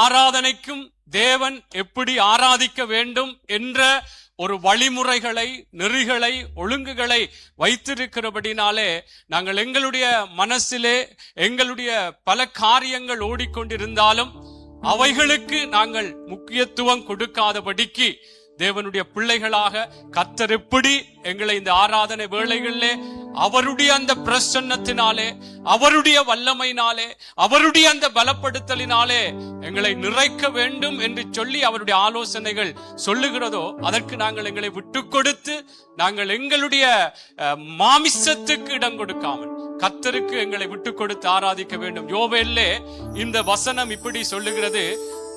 ஆராதனைக்கும் தேவன் எப்படி ஆராதிக்க வேண்டும் என்ற ஒரு வழிமுறைகளை, நெறிகளை, ஒழுங்குகளை வைத்திருக்கிறபடினாலே நாங்கள் எங்களுடைய மனசிலே எங்களுடைய பல காரியங்கள் ஓடிக்கொண்டிருந்தாலும் அவைகளுக்கு நாங்கள் முக்கியத்துவம் கொடுக்காதபடிக்கு தேவனுடைய பிள்ளைகளாக கர்த்தர் எப்படி எங்களை இந்த ஆராதனை வேளைகளிலே அவருடைய அந்த பிரசன்னத்தினாலே, அவருடைய வல்லமையினாலே, அவருடைய அந்த பலப்படுத்தலினாலே எங்களை நிறைக்க வேண்டும் என்று சொல்லி அவருடைய ஆலோசனைகள் சொல்லுகிறதோ அதற்கு நாங்கள் எங்களை விட்டு கொடுத்து நாங்கள் எங்களுடைய மாமிசத்துக்கு இடம் கொடுக்காமல் கர்த்தருக்கு எங்களை விட்டு கொடுத்து ஆராதிக்க வேண்டும். யோவேல்லே இந்த வசனம் இப்படி சொல்லுகிறது,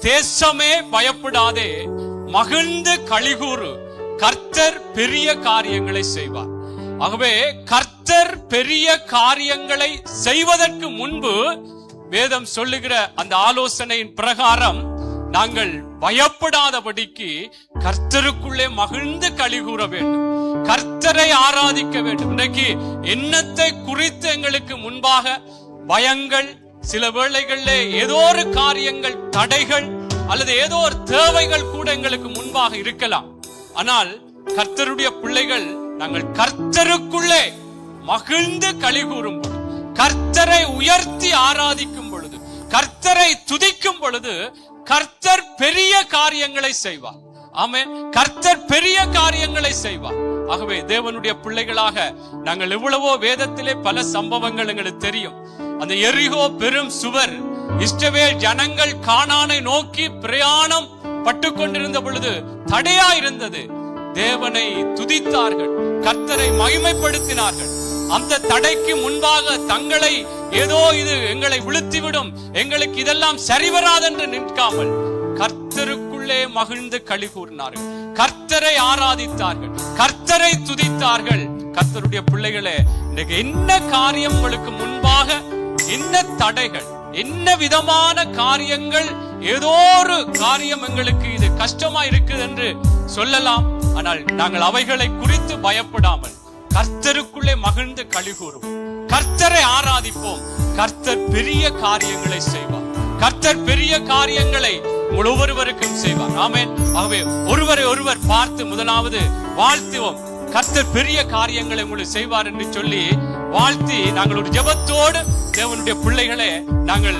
தேசமே பயப்படாதே, மகிழ்ந்து களிகூறு, கர்த்தர் பெரிய காரியங்களை செய்வார். ஆகவே கர்த்தர் பெரிய காரியங்களை செய்வதற்கு முன்பு வேதம் சொல்லுகிற அந்த ஆலோசனையின் பிரகாரம் நாங்கள் பயப்படாதபடிக்கு கர்த்தருக்குள்ளே மகிழ்ந்து களிகூற வேண்டும், கர்த்தரை ஆராதிக்க வேண்டும். இன்றைக்கு என்னத்தை குறித்து எங்களுக்கு முன்பாக பயங்கள், சில வேளைகளிலே ஏதோ ஒரு காரியங்கள், தடைகள் அல்லது ஏதோ ஒரு தேவைகள் கூட எங்களுக்கு முன்பாக இருக்கலாம். ஆனால் கர்த்தருடைய பிள்ளைகள் நாங்கள் கர்த்தருக்குள்ளே மகிழ்ந்து களிகூறும் பொழுது, கர்த்தரை உயர்த்தி ஆராதிக்கும் பொழுது, கர்த்தரை துதிக்கும் பொழுது கர்த்தர் பெரிய காரியங்களை செய்வார். ஆமென். கர்த்தர் பெரிய காரியங்களை செய்வார். ஆகவே தேவனுடைய பிள்ளைகளாக நாங்கள் எவ்வளவோ வேதத்திலே பல சம்பவங்கள் எங்களுக்கு தெரியும். அந்த எரிகோ பெரும் சுவர், இஸ்ரவேல் ஜனங்கள் கானானை நோக்கி பிரயாணம் பட்டு கொண்டிருந்த பொழுது தடையா இருந்தது. தேவனை துதித்தார்கள், கர்த்தரை மகிமைப்படுத்தினார்கள். அந்த தடைக்கு முன்பாக தங்களை ஏதோ இது எங்களை விழுத்திவிடும், எங்களுக்கு இதெல்லாம் சரிவராதென்று நிற்காமல் கர்த்தருக்குள்ளே மகிழ்ந்து களி கூறினார்கள், கர்த்தரை ஆராதித்தார்கள், கர்த்தரை துதித்தார்கள். கர்த்தருடைய பிள்ளைகளே, இன்னைக்கு என்ன காரியம் உங்களுக்கு முன்பாக, என்ன தடைகள், என்ன விதமான காரியங்கள், ஏதோ ஒரு காரியம் எங்களுக்கு இது கஷ்டமா இருக்குது என்று சொல்லலாம். ஆனால் நாங்கள் அவைகளை குறித்து பயப்படாமல் கர்த்தருக்குள்ளே மகிழ்ந்து களி கூறுவோம், கர்த்தரை ஆராதிப்போம். கர்த்தர் பெரிய காரியங்களை செய்வார், கர்த்தர் பெரிய காரியங்களை ஒவ்வொருவருக்கும் செய்வார். ஆமென். ஆகவே ஒருவரை ஒருவர் பார்த்து முதலாவது வாழ்த்துவோம், கர்த்தர் பெரிய காரியங்களை உங்களுக்கு செய்வார் என்று சொல்லி வாழ்த்தி நாங்கள் ஒரு ஜெபத்தோடு தேவனுடைய பிள்ளைகளே நாங்கள்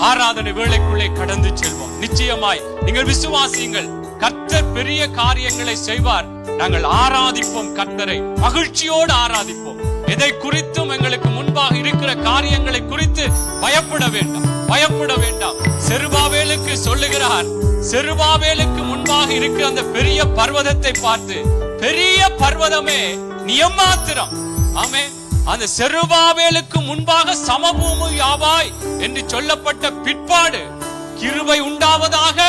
ஆராதனை வேளைக்குள்ளே கடந்து செல்வோம். நிச்சயமாய் நீங்கள் விசுவாசியுங்கள், கர்த்தர் பெரிய காரியங்களை செய்வார். நாங்கள் ஆராதிப்போம், கர்த்தரை மகிழ்ச்சியோடு ஆராதிப்போம். எதை குறித்தும் எங்களுக்கு முன்பாக இருக்கிற காரியங்களை குறித்து பயப்பட வேண்டாம், பயப்பட வேண்டாம். செருபாபேலுக்கு சொல்லுகிறார், செருபாபேலுக்கு முன்பாக இருக்கிற அந்த பெரிய பர்வதத்தை பார்த்து, பெரிய பர்வதமே நீ எம்மாத்திரம். ஆமென். அந்த செருபாபேலுக்கு முன்பாக சமபூமி ஆவாய் என்று சொல்லப்பட்ட பிற்பாடு கிருபை உண்டாவதாக,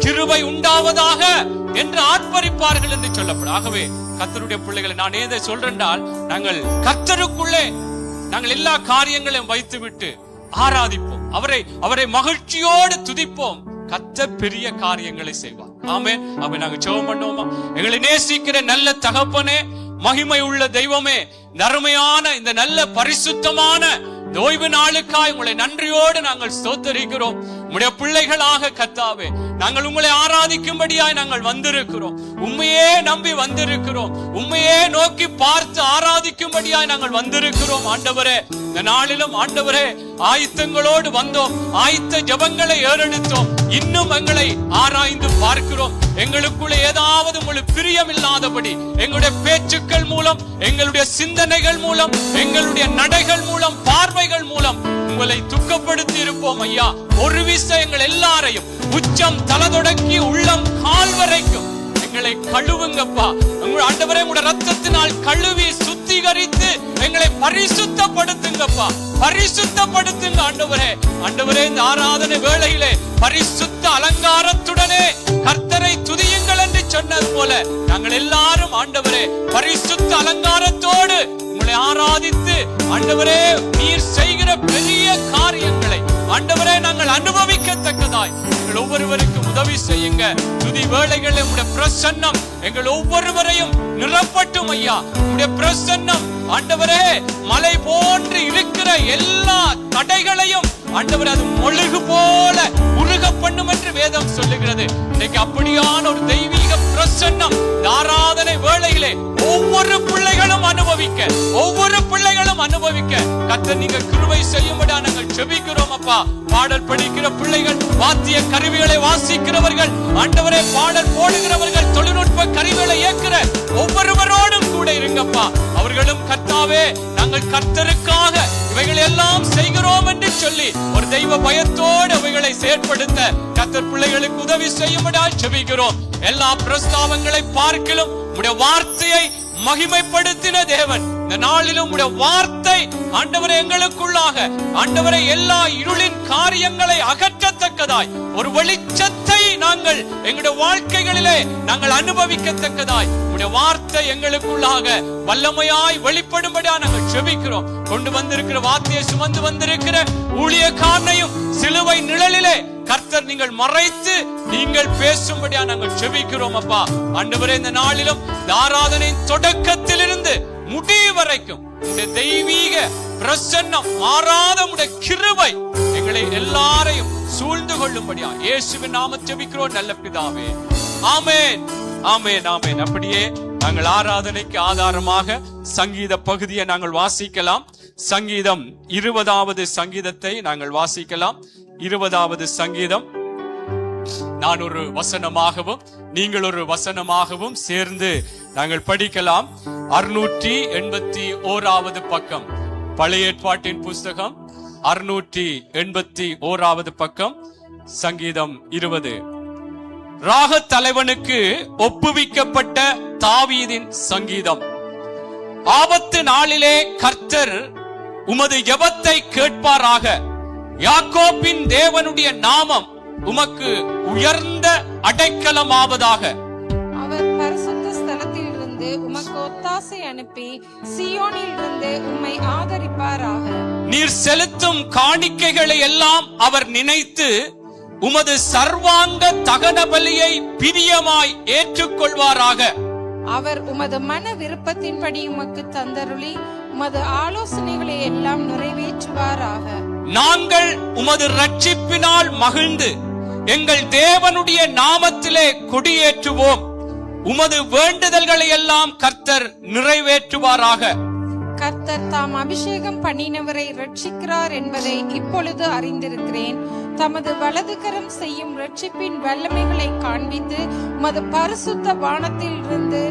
கிருபை உண்டாவதாக என்று ஆர்ப்பரிப்பார்கள் என்று சொல்லப்படும். ஆகவே கர்த்தருடைய பிள்ளைகளை நான் ஏதை சொல்றேன்னால், நாங்கள் கர்த்தருக்குள்ளே நாங்கள் எல்லா காரியங்களையும் வைத்துவிட்டு ஆராதிப்போம், அவரை மகிழ்ச்சியோடு துதிப்போம். கர்த்தர் பெரிய காரியங்களை செய்வார். ஆமென். அப்ப நாங்க ஜெபம் பண்ணுவோமா? எங்களை நேசிக்கிற நல்ல தகப்பனே, மகிமை உள்ள தெய்வமே, நறுமையான இந்த நல்ல பரிசுத்தமான ஓய்வு நாளுக்காய் உங்களை நன்றியோடு நாங்கள் ஸ்தோத்தரிக்கிறோம். உம்முடைய பிள்ளைகளாக கர்த்தாவே நாங்கள் உங்களை ஆராதிக்கும்படியாய் நாங்கள் வந்திருக்கிறோம், உம்மையே நம்பி வந்திருக்கிறோம், உம்மையே நோக்கி பார்த்து ஆராதிக்கும்படியாய் நாங்கள் வந்திருக்கிறோம். ஆண்டவரே, இந்த நாளிலும் ஆண்டவரே ஆயத்தங்களோடு வந்தோம், ஆயத்த ஜெபங்களை ஏறெடுத்தோம். இன்னும் எங்களை ஆராய்ந்து பார்க்கிறோம். எங்களுக்குள்ள ஏதாவது உங்களுக்கு பிரியம் இல்லாதபடி எங்களுடைய பேச்சுக்கள் மூலம், எங்களுடைய சிந்தனைகள் மூலம், எங்களுடைய நடைகள் மூலம், பார்வைகள் மூலம் உங்களை துக்கப்படுத்தி இருப்போம் ஐயா. ஒரு விஷயம் எங்கள் எல்லாரையும் உச்சம் தலை தொடங்கி உள்ளம் கால் வரைக்கும் எங்களை கழுவுங்கப்பா. உங்கள் ஆண்டவரே, உங்களுடைய ரத்தத்தினால் கழுவி சுத்திகரித்து எங்களை பரிசுத்தப்படுத்துங்கப்பா, பரிசுத்தப்படுத்துங்க ஆண்டவரே. ஆண்டவரே, இந்த ஆராதனை வேளையிலே பரிசுத்த அலங்காரத்துடனே கர்த்தரை துதியுங்கள் என்று சொன்னது போல நாங்கள் எல்லாரும் ஆண்டவரே பரிசுத்த அலங்காரத்தோடு உங்களை ஆராதித்து ஆண்டவரே நீர் செய்கிற பெரிய காரியங்களை ஆண்டவரே நாங்கள் அனுபவிக்கத்தக்கதாய் எங்கள் ஒவ்வொருவருக்கும் உதவி செய்யுங்க. துதி வேளைகளில் உங்களுடைய பிரசன்னம் எங்கள் ஒவ்வொருவரையும் நிரப்பட்டும் ஐயா. உங்களுடைய பிரசன்னம் ஆண்டவரே மலை போன்று இருக்கிற எல்லா தடைகளையும் ஆண்டவரே அது மொழுகு போல உருக பண்ணும் என்று சொல்லப்படுகிறது. இன்னைக்கு அப்படியான ஒரு தெய்வீக பிரசன்னம் ஆராதனை வேளையிலே ஒவ்வொரு பிள்ளைகளும் அனுபவிக்க கர்த்தர் நீங்க கிருபை செய்யும்படி நாங்கள் ஜெபிக்கிறோம் அப்பா. பாடல் படிக்கிற பிள்ளைகள், வாத்திய கருவிகளை வாசிக்கிறவர்கள், ஆண்டவரே பாடல் போடுகிறவர்கள், தொழில்நுட்ப கருவிகளை இயக்குற ஒவ்வொருவரோடும் கூட இருங்கப்பா. அவர்களும் கர்த்தாவே நாங்கள் கர்த்தருக்காக இவைகளை எல்லாம் செய்கிறோம் என்று சொல்லி ஒரு தெய்வ பயத்தோடு அவைகளை செயற்படுத்த கர்த்தர் பிள்ளைகளுக்கு உதவி செய்யும்படி ஜெபிக்கிறோம். எல்லா பிரஸ்தாவங்களை பார்க்கிலும் உம்முடைய வார்த்தையை மகிமைப்படுத்தின தேவன், இந்த நாளிலும் உம்முடைய வார்த்தை ஆண்டவரே எங்களுக்குள்ளாக ஆண்டவரே எல்லா இருளின் காரியங்களை அகற்றத்தக்கதாய் ஒரு வெளிச்சத்தை நாங்கள் எங்களுடைய வாழ்க்கைகளிலே நாங்கள் அனுபவிக்கத்தக்கதாய் உம்முடைய வார்த்தை எங்களுக்குள்ளாக வல்லமையாய் வெளிப்படும்படியா நாங்கள் ஜெபிக்கிறோம். கொண்டு வந்திருக்கிற வார்த்தையை சுமந்து வந்திருக்கிற ஊழியக்காரனையும் சிலுவை நிழலிலே கர்த்தர் நீங்கள் மறைத்து நீங்கள் பேசும்படியா நாங்கள் ஜெபிக்கிறோம் அப்பா. ஆண்டவரே இந்த நாளிலும் ஆராதனையின் தொடக்கத்திலிருந்து முடிவு வரைக்கும் இந்த தெய்வீக பிரசன்னம் மாறாத உடைய கிருபை எங்களை எல்லாரையும் சூழ்ந்து கொள்ளும்படியா இயேசுவின் நாமத்தில் ஜெபிக்கிறோம் நல்ல பிதாவே. ஆமென், ஆமென், ஆமென். அப்படியே நாங்கள் ஆராதனைக்கு ஆதாரமாக சங்கீத பகுதியை நாங்கள் வாசிக்கலாம். சங்கீதம் 20வது சங்கீதத்தை நாங்கள் வாசிக்கலாம். 20வது சங்கீதம் நான் ஒரு வசனமாகவும் நீங்கள் ஒரு வசனமாகவும் சேர்ந்து நாங்கள் படிக்கலாம். 681வது பக்கம், பழைய ஏற்பாட்டின் புஸ்தகம் 681வது பக்கம், சங்கீதம் 20. ராக தலைவனுக்கு ஒப்புவிக்கப்பட்ட தாவீதின் சங்கீதம். ஆபத்து நாளிலே கர்த்தர் உமது ஜெபத்தை கேட்பாராக. யாக்கோபின் தேவனுடைய நாமம் உமக்கு உயர்ந்த அடைக்கலமாவதாக. அவர் பரிசுத்த ஸ்தலத்தில் இருந்து உமக்கு ஒத்தாசை அனுப்பி சீயோனில் இருந்து உம்மை ஆதரிப்பாராக. நீர் செலுத்தும் காணிக்கைகளை எல்லாம் அவர் நினைத்து உமது சர்வாங்க தகன பலியை பிரியமாய் ஏற்றுக்கொள்வாராக. அவர் உமது மன விருப்பத்தின்படி உமக்கு தந்தருளி உமது ஆலோசனைகளை எல்லாம் நிறைவேற்றுவாராக. நாங்கள் உமது ரட்சிப்பினால் மகிழ்ந்து எங்கள் தேவனுடைய நாமத்திலே கொடியேற்றுவோம். உமது வேண்டுதல்களை எல்லாம் கர்த்தர் நிறைவேற்றுவாராக. கர்த்தர் தாம் அபிஷேகம் பண்ணினவரை ரட்சிக்கிறார் என்பதை இப்பொழுது அறிந்திருக்கிறேன். தமது வலதுகரம் செய்யும் ரட்சிப்பின் வல்லமைகளை காண்பித்து உமது பரிசுத்த வானத்தில் இருந்து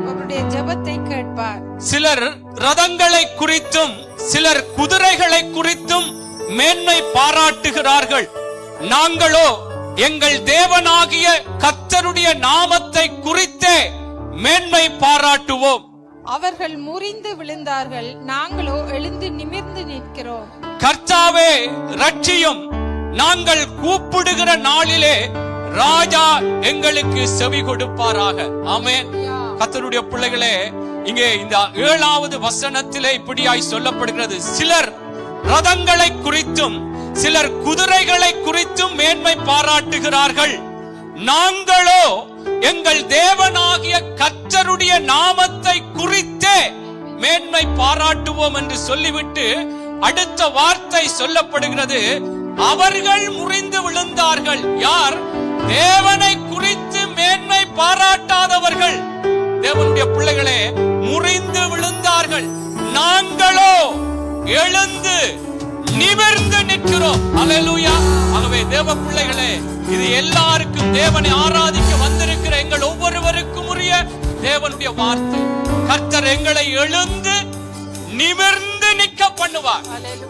அவருடைய ஜெபத்தை கேட்பார். சிலர் ரதங்களை குறித்தும் சிலர் குதிரைகளை குறித்தும் மேன்மை பாராட்டுகிறார்கள். நாங்களோ எங்கள் தேவனாகிய கர்த்தருடைய நாமத்தை குறித்தே மேன்மை பாராட்டுவோம். அவர்கள் முறிந்து விழுந்தார்கள், நாங்களோ எழுந்து நிமிர்ந்து நிற்கிறோம். கர்த்தாவே ரட்சியும், நாங்கள் கூப்பிடுகிற நாளிலே ராஜா எங்களுக்கு செவி கொடுப்பாராக. ஆமென். கர்த்தருடைய பிள்ளைகளே, இங்கே இந்த 7வது வசனத்திலே இப்படியாய் சொல்லப்படுகிறது. சிலர் ரதங்களை குறித்தும் சிலர் குதிரைகளை குறித்தும் மேன்மை பாராட்டுகிறார்கள். நாங்களோ எங்கள் தேவனாகிய கர்த்தருடைய நாமத்தை குறித்தே மேன்மை பாராட்டுவோம் என்று சொல்லிவிட்டு அடுத்த வார்த்தை சொல்லப்படுகிறது. அவர்கள் முறிந்து விழுந்தார்கள். யார்? தேவனை குறித்து மேன்மை பாராட்டாதவர்கள். தேவனுடைய பிள்ளைகளே, முறிந்து விழுந்தார்கள். நாங்களோ எழுந்து நிமிர்ந்து நிற்கிறோம். அல்லேலூயா. ஆகவே தேவ பிள்ளைகளே, இது எல்லாருக்கும் தேவனை ஆராதிக்க வந்திருக்கிற எங்கள் ஒவ்வொருவருக்கும் உரிய தேவனுடைய வார்த்தை. கர்த்தர் எங்களை எழுந்து நிமிர்ந்து நிற்க பண்ணுவார்.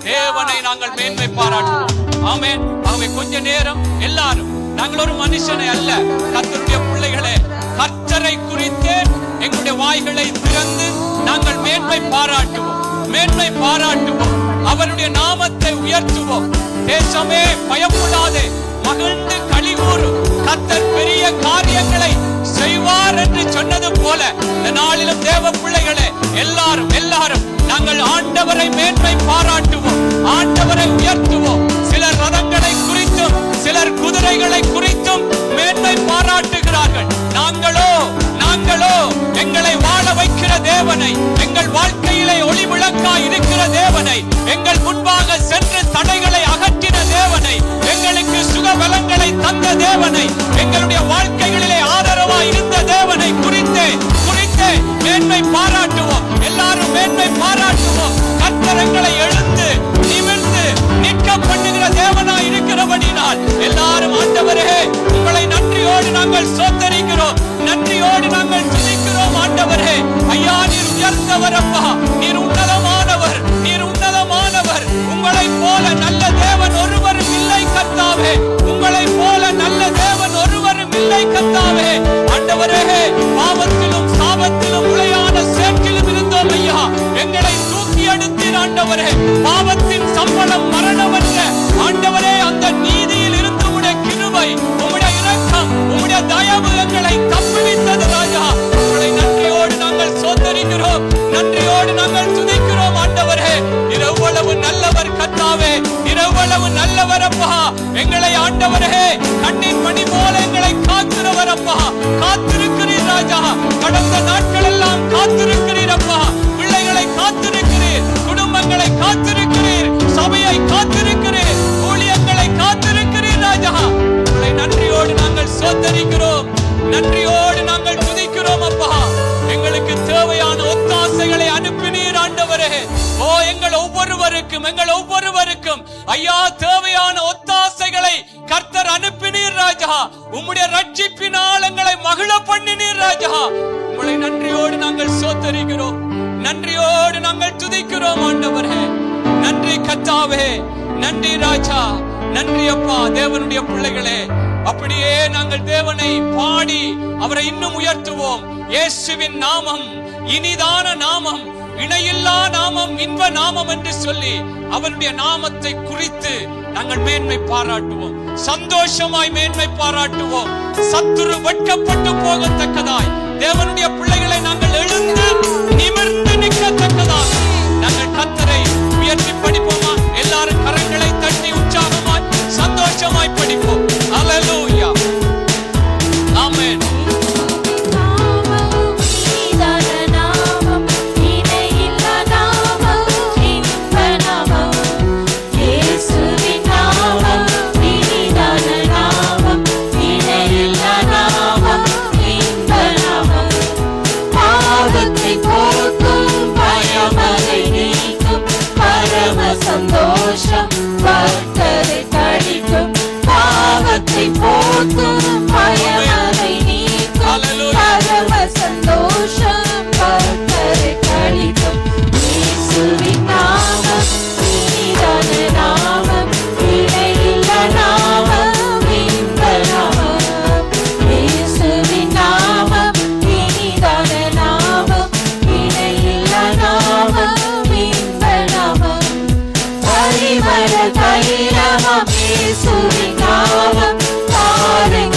தேவனை நாங்கள் மேன்மை பாராட்டுவோம். ஆமென். ஆகவே கொஞ்ச நேரம் எல்லாரும், நாங்கள் ஒரு மனுஷனை அல்ல, கர்த்தருடைய பிள்ளைகளே, கர்த்தரை குறித்து எங்களுடைய வாய்களை திறந்து நாங்கள் மேன்மை பாராட்டுவோம், மேன்மை பாராட்டுவோம், அவருடைய நாமத்தை உயர்த்துவோம். தேசமே பயப்படாதே, மகிழ்ந்து களிகூறு, கர்த்தர் பெரிய காரியங்களை செய்வார் என்று சொன்னது போல இந்த நாளிலும் தேவ பிள்ளைகளே, எல்லாரும் நாங்கள் ஆண்டவரை மேன்மை பாராட்டுவோம், ஆண்டவரை உயர்த்துவோம். சிலர் ரதங்களை குறித்தும் சிலர் குதிரைகளை குறித்தும் மேன்மை பாராட்டுகிறார்கள். நாங்களோ எங்களை வாழ வைக்கிற தேவனை, எங்கள் வாழ்க்கையிலே ஒளி விளக்காய் இருக்கிற தேவனை, எங்கள் முன்பாக சென்று தடைகளை அகற்றின தேவனை, எங்களுக்கு சுகபலங்களை தந்த தேவனை, எங்களுடைய நாங்கள் சோத்தரிக்கிறோம், நன்றியோடு நாங்கள் துதிக்கிறோம். ஆண்டவரே, ஐயா நீர் உயர்ந்தவர் அப்பா, நீர் உன்னதமானவர், நீர் உன்னதமானவர். உங்களை போல நல்ல தேவன் ஒருவரும் இல்லை கர்த்தாவே, உங்களை போல நல்ல தேவன் ஒருவரும் இல்லை கர்த்தாவே. ஆண்டவரே, பாவத்திலும் சாபத்திலும் உளையான சேற்றிலும் இருந்தோம் ஐயா, எங்களை தூக்கி எடுத்தீர் ஆண்டவரே. பாவத்தின் சம்பளம் மரணம் என்ற ஆண்டவரே, அந்த நீதியில் இருந்து உம்முடைய கிருபை, உம்முடைய இரக்கம், உம்முடைய தயவு எங்களை தப்புவித்தது ராஜா. உங்களை நன்றியோடு நாங்கள் சோதரிக்கிறோம், நன்றியோடு நாங்கள் துதிக்கிறோம். ஆண்டவரே, இரவளவு நல்லவர் கர்த்தாவே, இரவளவு நல்லவர் அப்பா. எங்களை ஆண்டவரே கண்ணின் மணி போல எங்களை காக்கிறவர் அப்பா, காத்திருக்கிறீர் ராஜா. கடந்த நாட்கள் எல்லாம் காத்திருக்கிறீர் அப்பா, பிள்ளைகளை காத்திருக்கிறீர், குடும்பங்களை காத்திருக்கிறீர், சபையை காத்திருக்கிறீர், ஊழியங்களை காத்திருக்கிறீர் ராஜா. உங்களை நன்றியோடு நாங்கள் சோதரிக்கிறோம், நன்றியோடு நாங்கள் துதிக்கிறோம் அப்பா. எங்களுக்கு தேவையான ஒத்தாசைகளை அனுப்பினீர் ஆண்டவரே. ஓ எங்கள் ஒவ்வொருவருக்கும் ஐயா தேவையான ஒத்தாசைகளை கர்த்தர் அனுப்பினீர் ராஜா. உம்முடைய ரட்சிப்பினால் எங்களை மகிழ பண்ணினீர் ராஜா. உங்களை நன்றியோடு நாங்கள் சோதரிக்கிறோம், நன்றியோடு நாங்கள் துதிக்கிறோம் ஆண்டவரே. நன்றி கர்த்தாவே, நன்றி ராஜா, நன்றி அப்பா. தேவனுடைய பிள்ளைகளே, அப்படியே நாங்கள் தேவனை பாடி அவரை இன்னும் உயர்த்துவோம். இயேசுவின் நாமம் இனிதான நாமம், இணையில்லா நாமம், இன்ப நாமம் என்று சொல்லி அவருடைய நாமத்தை குறித்து நாங்கள் மேன்மை பாராட்டுவோம், சந்தோஷமாய் மேன்மை பாராட்டுவோம். சத்துரு வெட்கப்பட்டு போகத்தக்கதாய் தேவனுடைய பிள்ளைகளை நாங்கள் எழுந்து நிமிர்ந்து நிற்கத்தக்கதாக நாங்கள் கர்த்தரை உயர்த்தி படிப்போமா? எல்லாரும் கரங்களை தட்டி உற்சாகமாய் சந்தோஷமாய் படிப்போம். அல்லேலூயா, ஆமென். சந்தோஷம் பக்தரை கழிக்கும், பாவத்தை போக்கும், பயமதை நீக்கும், பரம சந்தோஷம் பக்தரை கழிக்கும். இயேசுவின் நாமம் இனிதான நாமம், இணையில்லா நாமம், இன்ப நாமம். இயேசுவின் நாமம் இனிதான நாமம், இணையில்லா நாமம், இன்ப நாமம். பரிமள தைலமாம் இயேசுவின் நாமம், பாருங்கள்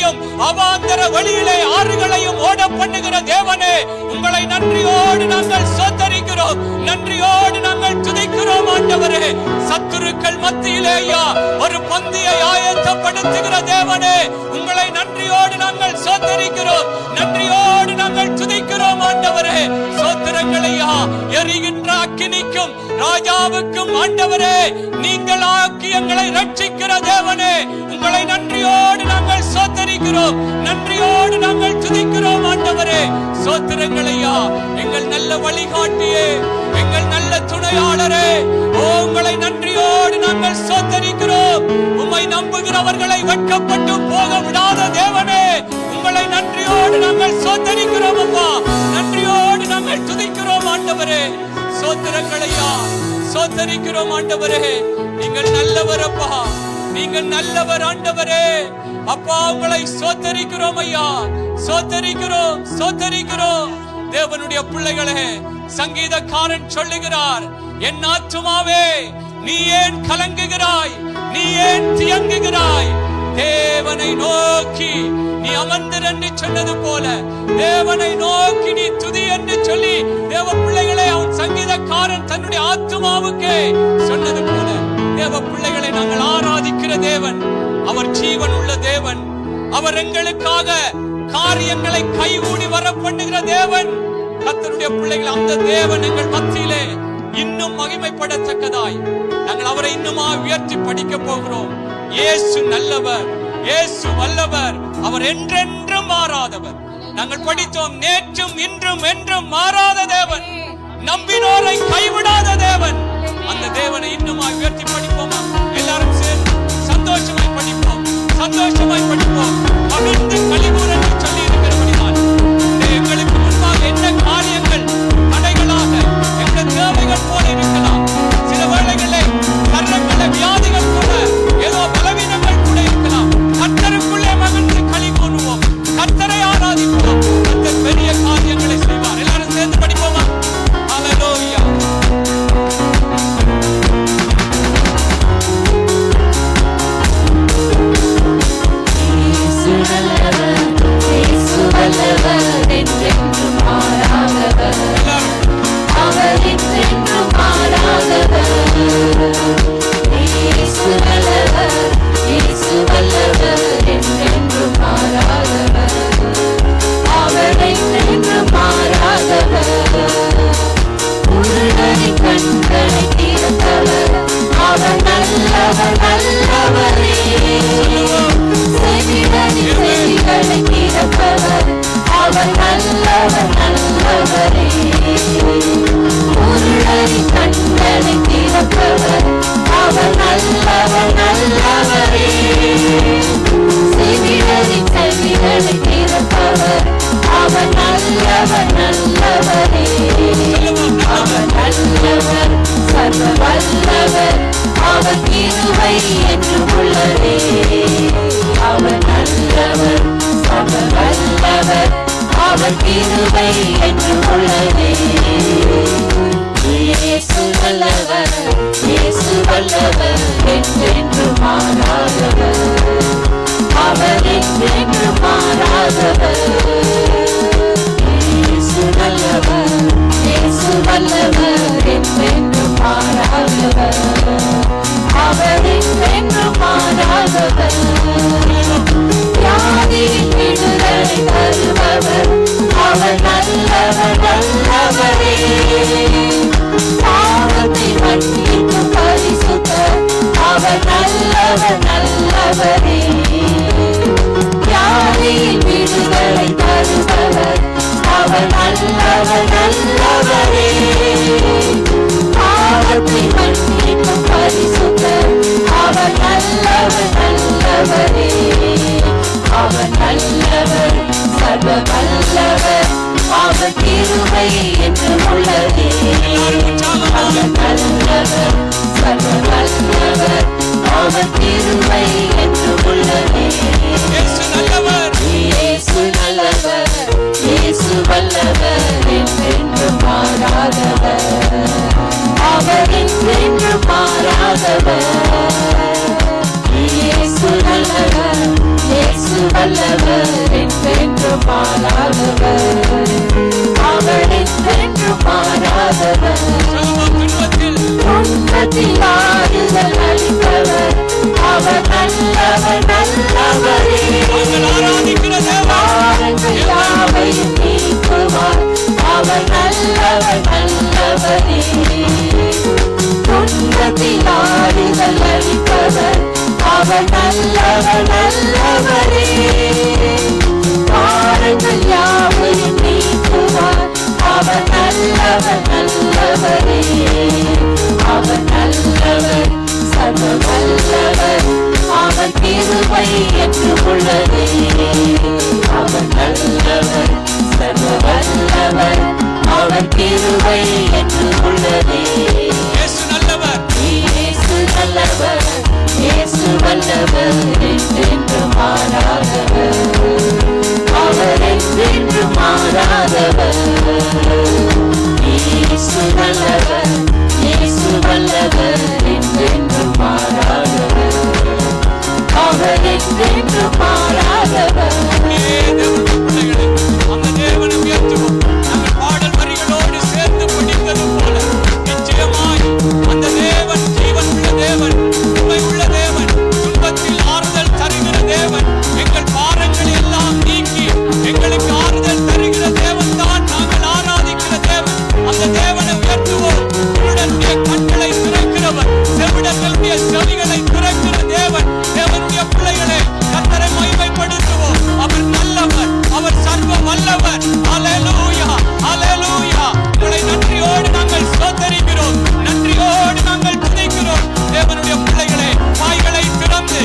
நதிகளையும் அவாந்தர வழியிலே ஆறுகளையும் ஓட பண்ணுகிற தேவனே, உங்களை நன்றியோடு நாங்கள் ஸ்தோத்திரிக்கிறோம், நன்றியோடு நாங்கள் துதிக்கிறோம் ஆண்டவரே. சத்துருக்கள் மத்தியிலே ஒரு பந்தியை ஆயத்தப்படுத்துகிற தேவனே, உங்களை நன்றியோடு நாங்கள் ஸ்தோத்திரிக்கிறோம், நன்றியோடு நாங்கள் துதிக்கிறோம் ஆண்டவரே. ஸ்தோத்திரங்களையா எரிகின்ற அக்கினிக்கும் ராஜாவுக்கும் ஆண்டவரே, நீங்கள் ஆக்கி எங்களை ரட்சிக்கிற தேவனே, உங்களை நன்றியோடு நாங்கள் ஸ்தோத்திரிக்கிறோம், நன்றியோடு நாங்கள் துதிக்கிறோம் ஆண்டவரே. ஸ்தோத்திரங்களையா எங்கள் நல்ல வழிகாட்டியே, எங்கள் நல்ல துணையாளரே, உங்களை நன்றியோடு நாங்கள் ஸ்தோத்திரிக்கிறோம். உம்மை நம்புகிறவர்களை வெட்கப்பட்டு போக விடாத தேவனே, உங்களை நன்றியோடு நாங்கள் ஸ்தோத்திரிக்கிறோம் அப்பா, நன்றியோடு நாங்கள் துதிக்கிறோம் ஆண்டவரே. ஸ்தோத்திரங்களையா ஸ்தோத்திரிக்கிறோம் ஆண்டவரே. நீங்கள் நல்லவர் அப்பா, நீங்கள் நல்லவர் ஆண்டவரே. அப்பா உங்களை ஸ்தோத்திரிக்கிறோம் ஐயா, ஸ்தோத்திரிக்கிறோம் ஸ்தோத்திரிக்கிறோம். தேவனுடைய பிள்ளைகளே, சங்கீதக்காரன் சொல்லுகிறார், என் ஆத்துமாவே நீ ஏன் கலங்குகிறாய், நீ ஏன் தியங்குகிறாய், தேவனை நோக்கி நீ அமர்ந்திரு என்று சொன்னது போல தேவனை நோக்கி நீ துதி என்று சொல்லி தேவ பிள்ளைகளை அவன் சங்கீதக்காரன் தன்னுடைய ஆத்துமாவுக்கு சொன்னது போல தேவ பிள்ளைகளை நாங்கள் ஆராதிக்கிற தேவன் அவர் ஜீவன் உள்ள தேவன். அவர் எங்களுக்காக காரியங்களை கைகூடி வர பண்ணுகிற தேவன். கர்த்தருடைய பிள்ளைகள், அந்த தேவன் எங்கள் மத்தியிலே இன்னும் மகிமைப்படத்தக்கதாய் நாங்கள் அவரை இன்னுமா உயர்த்தி படிக்க போகிறோம். இயேசு நல்லவர், இயேசு வல்லவர், அவர் என்றென்றும் மாறாதவர். நாங்கள் படித்தோம், நேற்றும் இன்றும் என்றும் மாறாத தேவன், நம்பினோரை கைவிடாத தேவன். அந்த தேவனை இன்னுமா உயர்த்தி படிப்போமா? எல்லாரும் சேர்ந்து சந்தோஷமாய் படிப்போம், சந்தோஷமாய் படிப்போம். மகிழ்ந்து கலிகூர் என்று சொல்லி இருக்கிறபடினால் எங்களுக்கு முன்பாக என்ன காரியங்கள் தடைகளாக எங்கள் தேவைகள் போல இருக்கலாம், சில வேளைகளில் கர்ணங்கள வியாதிகள் கூட, ஏதோ பலவீனங்கள் கூட இருக்கலாம். கர்த்தருக்குள்ளே மகிழ்ந்து களி கூறுவோம், கர்த்தரை ஆராதிப்போம். கர்த்தர் பெரிய காரியங்களை செய்வார். எல்லாரும் சேர்ந்து படிப்போமா? ஹல்லேலூயா. பாவத்தை மன்னிக்கும் பரிசுத்த துன்பத்தில் துன்பத்தில் ஆறுதல் அளிப்பவர் அவர் நல்லவர் நல்லவரே. நாங்கள் ஆராதிக்கிற தேவன் பாரங்கள் யாவையும் நீக்குவார் அவர் நல்லவர் நல்லவரே. துன்பத்தில் ஆறுதல் அளிப்பவர் அவர் நல்லவர் நல்லவரே. பாரங்கள் யாவையும் நீக்குவார் அவர் நல்லவர் நல்லவரே. அவர் நல்லவர் சர்வ வல்லவர் அவர் கிருபை என்றும் உள்ளதே. அவர் நல்லவர் சர்வ வல்லவர் அவர் கிருபை என்றும் உள்ளதே. இயேசு நல்லவர், இயேசு நல்லவர், இயேசு வல்லவர், என்றென்றும் மாறாதவர். அவர் என்றென்றும் மாறாதவர். இயேசு நல்லவர், இயேசு வல்லவர், என்றென்றும் மாறாதவர். அவர் என்றென்றும் மாறாதவர். தேவனுடைய பிள்ளைகளே, அந்த தேவனை உயர்த்துவோம். நாங்கள் பாடல் வரிகளோடு சேர்ந்து படித்தது போல நிச்சயமாய் அந்த தேவன் ஜீவன் உள்ள தேவன், உண்மை உள்ள தேவன், துன்பத்தில் ஆறுதல் தருகிற தேவன், எங்கள் பாரங்களை எல்லாம் நீக்கி எங்களுக்கு ஆறுதல் தருகிற தேவன் தான் நாங்கள் ஆராதிக்கிற தேவன். அந்த தேவனை உயர்த்துவோம். குருடனுடைய கண்களை திறக்கிறவர், செவிடர்களுடைய செவிகளை திறக்கிற தேவன். தேவனுடைய பிள்ளைகளே, கர்த்தரை மகிமைப்படுத்துவோம். அவர் நல்லவர், அவர் சர்வ வல்லவர். ஹல்லேலூயா, ஹல்லேலூயா. உங்களை நன்றியோடு நாங்கள் ஸ்தோத்திரிக்கிறோம், நன்றியோடு நாங்கள் துதிக்கிறோம். தேவனுடைய பிள்ளைகளே, வாய்களை திறந்து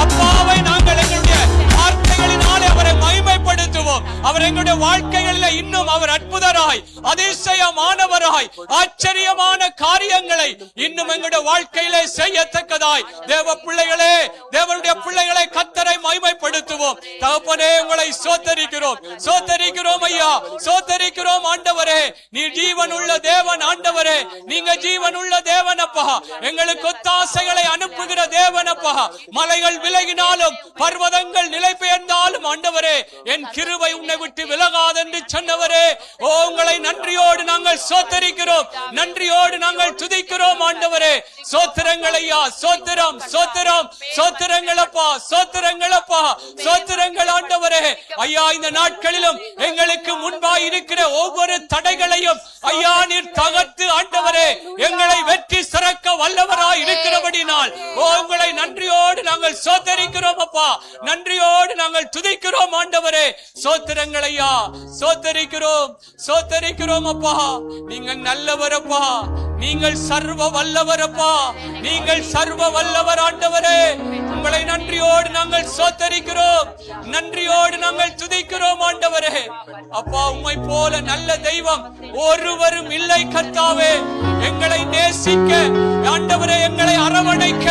அப்பாவை நாங்கள் எங்களுடைய வார்த்தைகளினாலே அவரை மகிமைப்படுத்துவோம். அவர் எங்களுடைய வாழ்க்கைகளில் இன்னும் அவர் அற்புதராய், அதிசயமானவராய், ஆச்சரியமான காரியங்களை இன்னும் எங்களுடைய வாழ்க்கையிலே செய்யத்தக்கதாய் தேவ பிள்ளைகளே, தேவனுடைய பிள்ளைகளை கர்த்தரை மகிமைப்படுத்துவோம். தகப்பனே, உங்களை சோத்தரிக்கிறோம், சோத்தரிக்கிறோம் ஐயா, சோத்தரிக்கிறோம் ஆண்டவரே. நீ ஜீவன் உள்ள தேவன் ஆண்டவரே, நீங்க ஜீவன் உள்ள தேவன் அப்பா. எங்களுக்கு ஒத்தாசைகளை அனுப்புகிற தேவன் அப்பா. மலைகள் விலகினாலும் பர்வதங்கள் நிலை பெயர்ந்தாலும் ஆண்டவரே, என் கிருபை உன்னை விட்டு விலகாதென்று சொன்னவரே, ஓ உங்களை நன்றியோடு நாங்கள் சோத்தரிக்கிறோம், நன்றியோடு நாங்கள் துதிக்கிறோம் ஆண்டவரே. சோத்திரங்கள் ஐயா, சோத்திரம் சோத்திரம் சோத்திரங்களப்பா, சோத்திரங்களப்பா, சோத்திரங்கள் ஆண்டவரே. ஐயா, இந்த நாட்களிலும் எங்களுக்கு முன்பாய் இருக்கிற ஒவ்வொரு தடைகளையும் ஐயா நீர் தகர்த்து ஆண்டவரே எங்களை வெற்றி சிறக்க வல்லவராய் இருக்கிறபடினால் ஓ உங்களை நன்றியோடு நாங்கள் சோத்தரிக்கிறோம் அப்பா, நன்றியோடு நாங்கள் துதிக்கிறோம் ஆண்டவரே. சோத்திரங்கள் ஐயா, சோத்தரிக்கிறோம், சோத்தரிக்கிறோம் அப்பா. நீங்கள் நல்லவரப்பா, நீங்கள் சர்வ வல்லவரப்பா, நீங்கள் சர்வ வல்லவர் ஆண்டவரே. உங்களை நன்றியோடு நாங்கள் சோத்தரிக்கிறோம், நன்றியோடு நாங்கள் துதிக்கிறோம் ஆண்டவரே. அப்பா, உம்மை போல நல்ல தெய்வம் ஒருவரும் இல்லை கர்த்தாவே. எங்களை நேசிக்க ஆண்டவரே, எங்களை அரவணைக்க,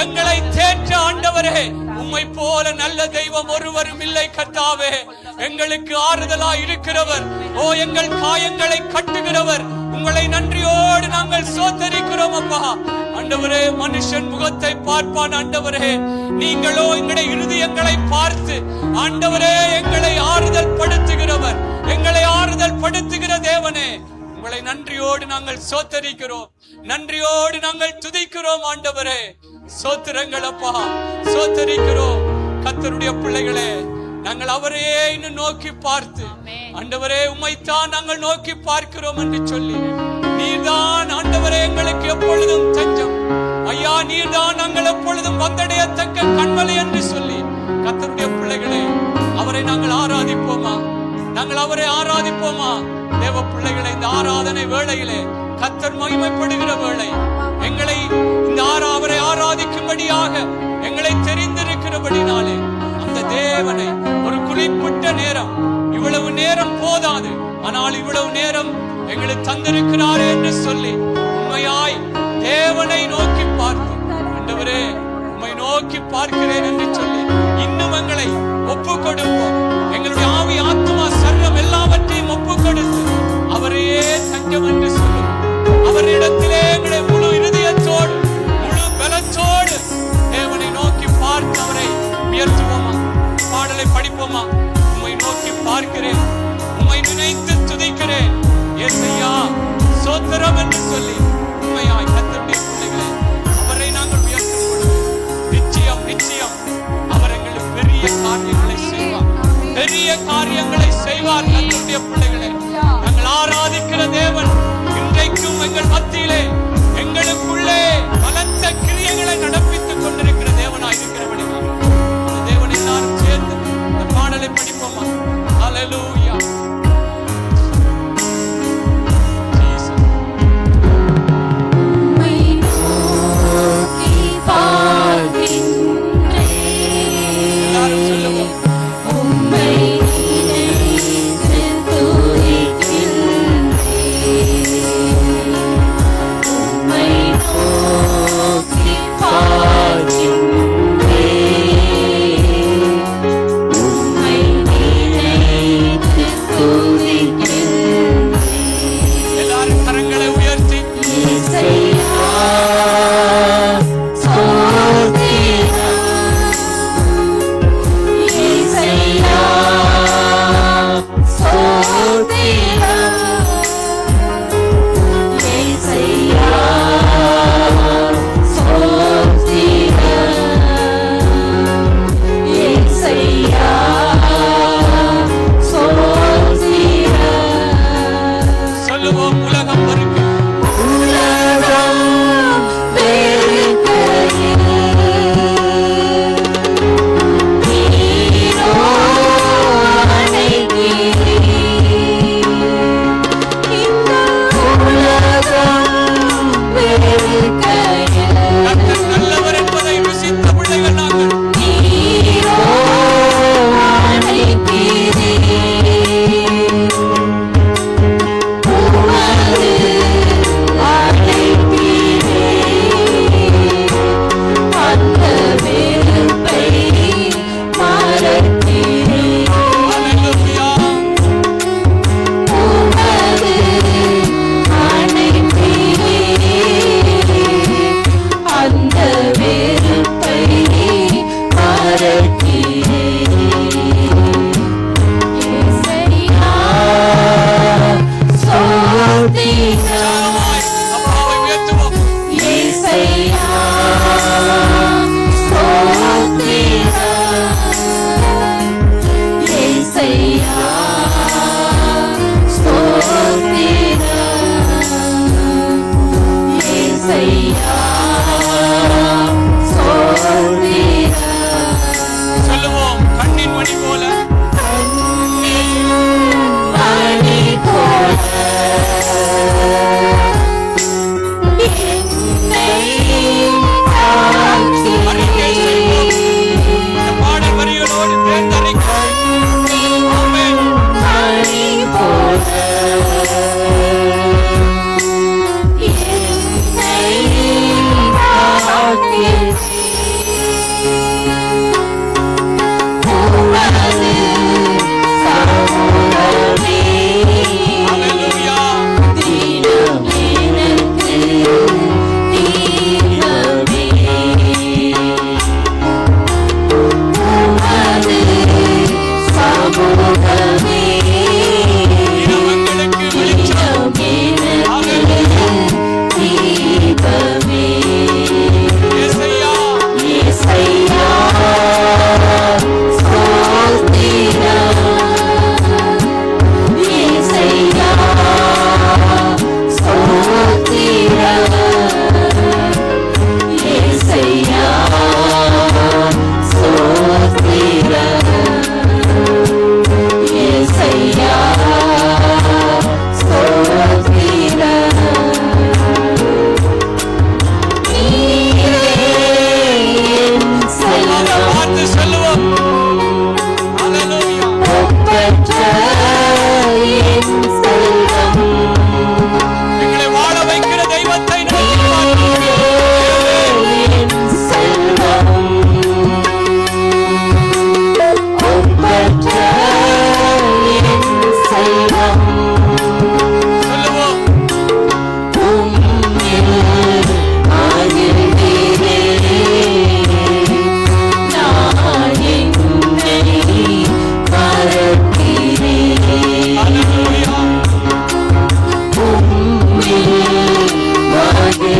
எங்களை தேற்ற ஆண்டவரே, உம்மை போல நல்ல தெய்வம் ஒருவரும் இல்லை கர்த்தாவே. எங்களுக்கு ஆறுதலாய் இருக்கிறவர், ஓ எங்கள் காயங்களை கட்டுகிறவர், உங்களை நன்றியோடு நாங்கள் சோத்தரிக்கிறோம் அப்பா. ஆண்டவரே, மனுஷன் முகத்தை பார்ப்பான் ஆண்டவரே, நீங்களோ எங்களுடைய இருதயங்களை பார்த்து ஆண்டவரே எங்களை ஆறுதல் படுத்துகிறவர், எங்களை ஆறுதல் படுத்துகிற தேவனே, உங்களை நன்றியோடு நாங்கள் சோத்தரிக்கிறோம், நன்றியோடு நாங்கள் துதிக்கிறோம் ஆண்டவரே. சோத்திரங்கள் அப்பா, சோத்தரிக்கிறோம். கர்த்தருடைய பிள்ளைகளே, நாங்கள் அவரையே இன்னும் நோக்கி பார்த்து ஆண்டவரே உம்மைத்தான் நாங்கள் நோக்கி பார்க்கிறோம் என்று சொல்லி, நீர்தான் ஆண்டவரே எங்களுக்கு எப்பொழுதும் தஞ்சம் ஐயா, நீர்தான் நாங்கள் எப்பொழுதும் வந்தடையத்தக்க கண்மலை என்று சொல்லி, கர்த்தருடைய பிள்ளைகளே அவரை நாங்கள் ஆராதிப்போமா, நாங்கள் அவரை ஆராதிப்போமா. தேவ பிள்ளைகளை, இந்த ஆராதனை வேளையிலே கர்த்தர் மகிமைப்படுகிற வேளை, எங்களை இந்த அவரை ஆராதிக்கும்படியாக எங்களை தெரிந்திருக்கிறபடினாலே அந்த தேவனை ஒரு குறிப்பிட்ட நேரம், இவ்வளவு நேரம் போதாது, ஆனால் இவ்வளவு நேரம் எங்களுக்கு தந்திருக்கிறாரே என்று சொல்லி உண்மையாய் தேவனை நோக்கி பார்த்து, ஆண்டவரே உம்மை நோக்கி பார்க்கிறேன் என்று சொல்லி இன்னும் எங்களை ஒப்பு கொடுப்போம். எங்களுடைய ஆவி, ஆத்மா, சர்வம் எல்லாவற்றையும் ஒப்பு கொடுத்து அவரையே தஞ்சம் என்று சொல்லும். அவரிடத்திலே எங்களை முழு இருதயத்தோடு முழு பலத்தோடு தேவனை நோக்கி பார்த்து அவரை உயர்த்துவோமா. பாடலை படிப்போமா. உம்மை நோக்கி பார்க்கிறேன், உம்மை நினைத்து துதிக்கிறேன், ஏசையா சொல்லி உண்மையாய் கர்த்தருடைய பிள்ளைகளை அவரை நாங்கள் உயர்த்தும் பொழுது நிச்சயம் நிச்சயம் அவர் எங்களுக்கு பெரிய காரியங்களை செய்வார். பெரிய காரியங்களை செய்வார். கர்த்தருடைய பிள்ளைகளை நாங்கள் ஆராதிக்கிற தேவன் இன்றைக்கும் எங்கள் மத்தியிலே எங்களுக்குள்ளே பலத்த கிரியைகளை நடப்பித்துக் கொண்டிருக்கிற தேவனாய் இருக்கிறபடினால் அந்த தேவனை எல்லாரும் சேர்ந்து இந்த பாடலை படிப்போமா? ஹல்லேலூயா. எல்லாரும் சொல்லுவோம். எல்லாரும் கரங்களை உயர்த்தி சொல்லுவோம். உலகம் வருகிறது. கர்த்தர் நல்லவர் என்பதை ருசித்த பிள்ளைகள் நாங்கள். ஹல்லேலூயா. உற்சாகமாய் அப்பாவை உயர்த்துவோம். சொல்லுவோம். கண்ணின் மணி போல அறிக்கை செய்வோம். இந்த பாடல் வரிகளோடு தேர்ந்தறிக்கை. ஆமென். ஹல்லேலூயா. இரவங்களுக்கு வெளிச்சம். ஹல்லேலூயா. இயேசையா. பார்த்து சொல்லுவோம். ஹல்லேலூயா. எங்களை வாழ வைக்கிற தெய்வத்தை நோக்கி சொல்லுவோம். ஹல்லேலூயா. அழகே